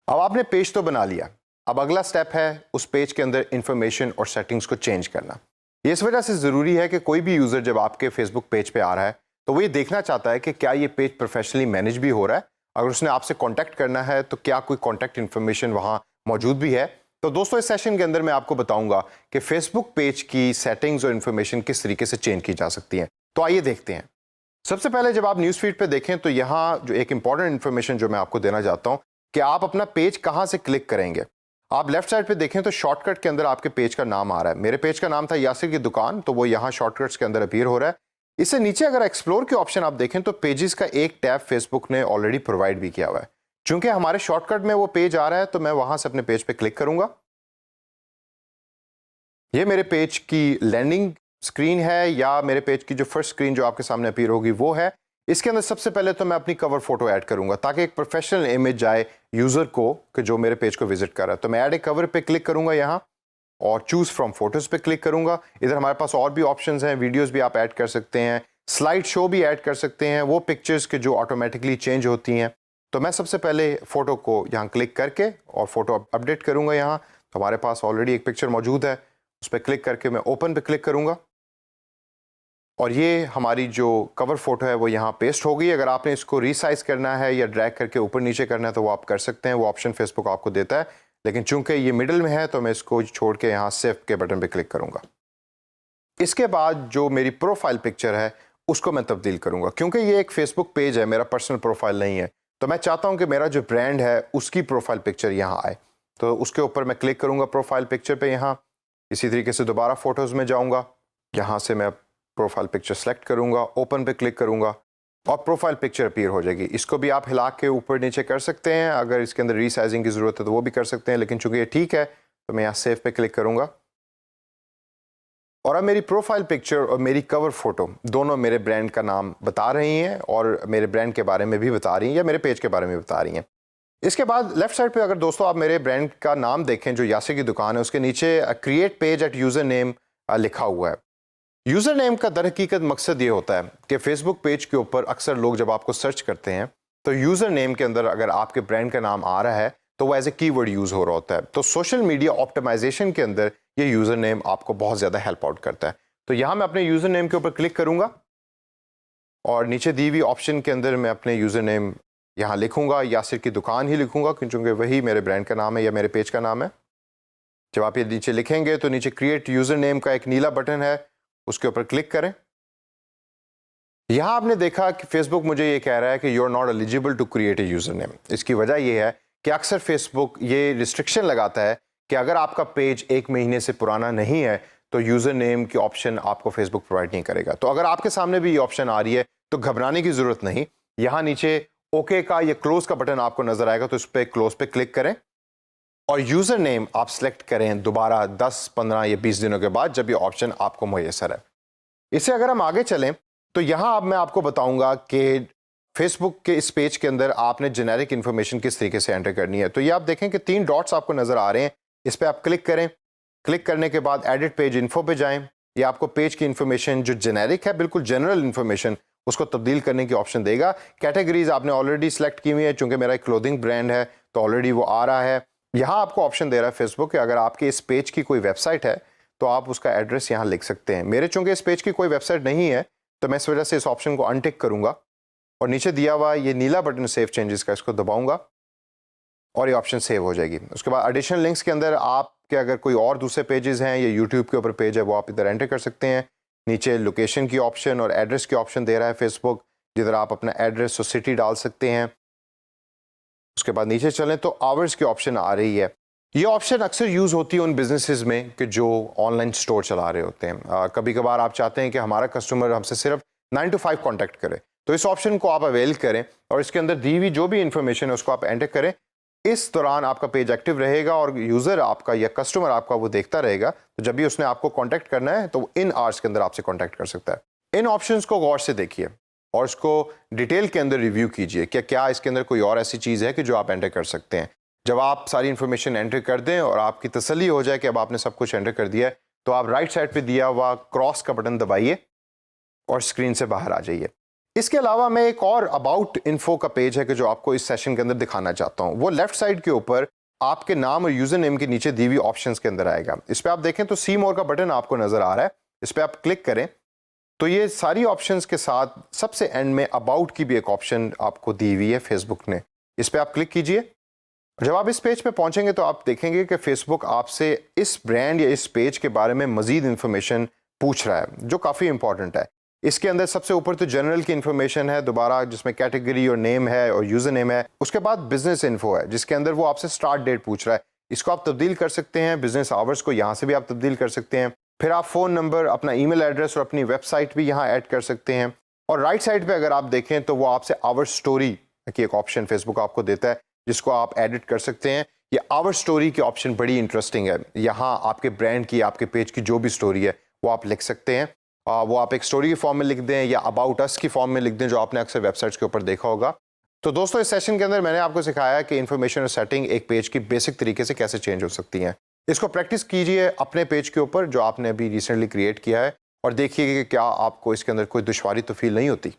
अब आपने पेज तो बना लिया, अब अगला स्टेप है उस पेज के अंदर इंफॉर्मेशन और सेटिंग्स को चेंज करना। ये इस वजह से ज़रूरी है कि कोई भी यूज़र जब आपके फेसबुक पेज पे आ रहा है तो वो ये देखना चाहता है कि क्या ये पेज प्रोफेशनली मैनेज भी हो रहा है, अगर उसने आपसे कॉन्टैक्ट करना है तो क्या कोई कॉन्टैक्ट इन्फॉर्मेशन वहाँ मौजूद भी है। तो दोस्तों इस सेशन के अंदर मैं आपको बताऊंगा कि फेसबुक पेज की सेटिंग्स और इन्फॉर्मेशन किस तरीके से चेंज की जा सकती हैं। तो आइए देखते हैं। सबसे पहले जब आप न्यूज़ फीड पे देखें तो यहाँ जो एक इंपॉर्टेंट इन्फॉर्मेशन जो मैं आपको देना चाहता हूँ कि आप अपना पेज कहाँ से क्लिक करेंगे। आप लेफ्ट साइड पे देखें तो शॉर्टकट के अंदर आपके पेज का नाम आ रहा है। मेरे पेज का नाम था यासिर की दुकान, तो वो यहाँ शॉर्टकट्स के अंदर अपीयर हो रहा है। इससे नीचे अगर एक्सप्लोर के ऑप्शन आप देखें तो पेजेस का एक टैब फेसबुक ने ऑलरेडी प्रोवाइड भी किया हुआ है। चूंकि हमारे शॉर्टकट में वो पेज आ रहा है तो मैं वहां से अपने पेज पे क्लिक करूंगा। ये मेरे पेज की लैंडिंग स्क्रीन है, या मेरे पेज की जो फर्स्ट स्क्रीन जो आपके सामने अपीयर होगी वो है। इसके अंदर सबसे पहले तो मैं अपनी कवर फोटो ऐड करूंगा ताकि एक प्रोफेशनल इमेज जाए यूजर को कि जो मेरे पेज को विजिट कर रहा है। तो मैं ऐड ए कवर पे क्लिक करूंगा यहाँ और चूज फ्रॉम फोटोज पे क्लिक करूंगा। इधर हमारे पास और भी ऑप्शंस हैं, वीडियोस भी आप ऐड कर सकते हैं, स्लाइड शो भी ऐड कर सकते हैं, वो पिक्चर्स के जो ऑटोमेटिकली चेंज होती हैं। तो मैं सबसे पहले फोटो को यहाँ क्लिक करके और फोटो अपडेट करूंगा। यहाँ तो हमारे पास ऑलरेडी एक पिक्चर मौजूद है, उस पर क्लिक करके मैं ओपन पे क्लिक करूंगा और ये हमारी जो कवर फोटो है वो यहाँ पेस्ट हो गई। अगर आपने इसको रीसाइज करना है या ड्रैग करके ऊपर नीचे करना है तो वो आप कर सकते हैं, वो ऑप्शन फेसबुक आपको देता है। लेकिन चूंकि ये मिडिल में है तो मैं इसको छोड़ के यहाँ सेव के बटन पे क्लिक करूंगा। इसके बाद जो मेरी प्रोफाइल पिक्चर है उसको मैं तब्दील करूंगा, क्योंकि ये एक फेसबुक पेज है, मेरा पर्सनल प्रोफाइल नहीं है। तो मैं चाहता हूं कि मेरा जो ब्रांड है उसकी प्रोफाइल पिक्चर यहाँ आए। तो उसके ऊपर मैं क्लिक करूंगा प्रोफाइल पिक्चर पे। यहाँ इसी तरीके से दोबारा फोटोज में जाऊंगा, यहाँ से मैं प्रोफाइल पिक्चर सेलेक्ट करूंगा, ओपन पे क्लिक करूंगा और प्रोफाइल पिक्चर अपीयर हो जाएगी। इसको भी आप हिला के ऊपर नीचे कर सकते हैं, अगर इसके अंदर रीसाइजिंग की जरूरत है तो वो भी कर सकते हैं, लेकिन चूंकि ये ठीक है तो मैं यहाँ सेव पे क्लिक करूंगा। और अब मेरी प्रोफाइल पिक्चर और मेरी कवर फोटो दोनों मेरे ब्रांड का नाम बता रही हैं और मेरे ब्रांड के बारे में भी बता रही हैं या मेरे पेज के बारे में बता रही हैं। इसके बाद लेफ्ट साइड पे अगर दोस्तों आप मेरे ब्रांड का नाम देखें जो यासिर की दुकान है, उसके नीचे create page eight user name लिखा हुआ है। यूजर नेम का दर हकीकत मकसद ये होता है कि फेसबुक पेज के ऊपर अक्सर लोग जब आपको सर्च करते हैं तो यूजर नेम के अंदर अगर आपके ब्रांड का नाम आ रहा है तो वो एज ए कीवर्ड यूज हो रहा होता है। तो सोशल मीडिया ऑप्टिमाइजेशन के अंदर ये यूजर नेम आपको बहुत ज्यादा हेल्प आउट करता है। तो यहां मैं अपने यूजर नेम के ऊपर क्लिक करूंगा और नीचे दी हुई ऑप्शन के अंदर मैं अपने यूजर नेम यहाँ लिखूंगा, यासिर की दुकान ही लिखूंगा क्योंकि वही मेरे ब्रांड का नाम है या मेरे पेज का नाम है। जब आप ये नीचे लिखेंगे तो नीचे क्रिएट यूजर नेम का एक नीला बटन है, उसके ऊपर क्लिक करें। यहां आपने देखा कि फेसबुक मुझे ये कह रहा है कि you are not eligible to create a user name. इसकी वजह यह है कि अक्सर फेसबुक ये रिस्ट्रिक्शन लगाता है कि अगर आपका पेज 1 महीने से पुराना नहीं है तो यूजर नेम की ऑप्शन आपको फेसबुक प्रोवाइड नहीं करेगा। तो अगर आपके सामने भी ये ऑप्शन आ रही है तो घबराने की जरूरत नहीं। यहां नीचे ओके का या क्लोज का बटन आपको नजर आएगा, तो इस पर क्लोज पे क्लिक करें और यूजर नेम आप सिलेक्ट करें दोबारा 10, 15 या 20 दिनों के बाद जब ये ऑप्शन आपको मुयसर है। इससे अगर हम आगे चलें तो यहां अब मैं आपको बताऊंगा कि फेसबुक के इस पेज के अंदर आपने जेनेरिक इन्फॉर्मेशन किस तरीके से एंटर करनी है। तो ये आप देखें कि 3 डॉट्स आपको नजर आ रहे हैं, इस पर आप क्लिक करें। क्लिक करने के बाद एडिट पेज इन्फो पे जाएं। ये आपको पेज की इन्फॉर्मेशन जो जेनेरिक है, बिल्कुल जनरल इन्फॉर्मेशन, उसको तब्दील करने की ऑप्शन देगा। कैटेगरीज आपने ऑलरेडी सेलेक्ट की हुई है, चूंकि मेरा एक क्लोथिंग ब्रांड है तो ऑलरेडी वो आ रहा है। यहाँ आपको ऑप्शन दे रहा है फेसबुक कि अगर आपके इस पेज की कोई वेबसाइट है तो आप उसका एड्रेस यहाँ लिख सकते हैं। मेरे चूंकि इस पेज की कोई वेबसाइट नहीं है तो मैं इस वजह से इस ऑप्शन को अनटिक करूंगा और नीचे दिया हुआ ये नीला बटन सेव चेंजेस का, इसको दबाऊंगा और ये ऑप्शन सेव हो जाएगी। उसके बाद एडिशनल लिंक्स के अंदर आपके अगर कोई और दूसरे पेजेस हैं या यूट्यूब के ऊपर पेज है वो आप इधर एंटर कर सकते हैं। नीचे लोकेशन की ऑप्शन और एड्रेस की ऑप्शन दे रहा है फेसबुक, जिधर आप अपना एड्रेस और सिटी डाल सकते हैं। उसके बाद नीचे चलें तो आवर्स की ऑप्शन आ रही है। ये ऑप्शन अक्सर यूज़ होती है उन बिजनेसेस में कि जो ऑनलाइन स्टोर चला रहे होते हैं। कभी कभार आप चाहते हैं कि हमारा कस्टमर हमसे सिर्फ 9 to 5 कॉन्टैक्ट करे, तो इस ऑप्शन को आप अवेल करें और इसके अंदर दी हुई जो भी इंफॉर्मेशन है उसको आप एंटर करें। इस दौरान आपका पेज एक्टिव रहेगा और यूज़र आपका या कस्टमर आपका वो देखता रहेगा, तो जब भी उसने आपको कॉन्टैक्ट करना है तो इन आवर्स के अंदर आपसे कॉन्टैक्ट कर सकता है। इन ऑप्शंस को गौर से देखिए और इसको डिटेल के अंदर रिव्यू कीजिए कि क्या इसके अंदर कोई और ऐसी चीज़ है कि जो आप एंटर कर सकते हैं। जब आप सारी इन्फॉर्मेशन एंटर कर दें और आपकी तसल्ली हो जाए कि अब आपने सब कुछ एंटर कर दिया है, तो आप राइट साइड पे दिया हुआ क्रॉस का बटन दबाइए और स्क्रीन से बाहर आ जाइए। इसके अलावा मैं एक और अबाउट इन्फो का पेज है कि जो आपको इस सेशन के अंदर दिखाना चाहता हूं। वो लेफ्ट साइड के ऊपर आपके नाम और यूजर नेम के नीचे दी हुई ऑप्शंस के अंदर आएगा। इस पर आप देखें तो सी मोर का बटन आपको नजर आ रहा है, इस पर आप क्लिक करें तो ये सारी ऑप्शंस के साथ सबसे एंड में अबाउट की भी एक ऑप्शन आपको दी हुई है फेसबुक ने। इस पर आप क्लिक कीजिए। जब आप इस पेज पे पहुंचेंगे तो आप देखेंगे कि फेसबुक आपसे इस ब्रांड या इस पेज के बारे में मजीद इंफॉर्मेशन पूछ रहा है, जो काफ़ी इंपॉर्टेंट है। इसके अंदर सबसे ऊपर तो जनरल की इंफॉर्मेशन है, दोबारा जिसमें कैटेगरी और नेम है और यूजर नेम है। उसके बाद बिजनेस इन्फो है, जिसके अंदर वो आपसे स्टार्ट डेट पूछ रहा है। इसको आप तब्दील कर सकते हैं, बिजनेस आवर्स को यहाँ से भी आप तब्दील कर सकते हैं। फिर आप फ़ोन नंबर, अपना ईमेल एड्रेस और अपनी वेबसाइट भी यहाँ ऐड कर सकते हैं। और राइट साइड पे अगर आप देखें तो वो आपसे आवर स्टोरी की एक ऑप्शन फेसबुक आपको देता है, जिसको आप एडिट कर सकते हैं। ये आवर स्टोरी की ऑप्शन बड़ी इंटरेस्टिंग है। यहाँ आपके ब्रांड की, आपके पेज की जो भी स्टोरी है वो आप लिख सकते हैं। वो आप एक स्टोरी के फॉर्म में लिख दें या अबाउट अस की फॉर्म में लिख दें, जो आपने अक्सर वेबसाइट्स के ऊपर देखा होगा। तो दोस्तों, इस सेशन के अंदर मैंने आपको सिखाया कि इन्फॉर्मेशन और सेटिंग एक पेज की बेसिक तरीके से कैसे चेंज हो सकती हैं। इसको प्रैक्टिस कीजिए अपने पेज के ऊपर जो आपने अभी रिसेंटली क्रिएट किया है, और देखिए कि क्या आपको इसके अंदर कोई दुश्वारी तो फील नहीं होती।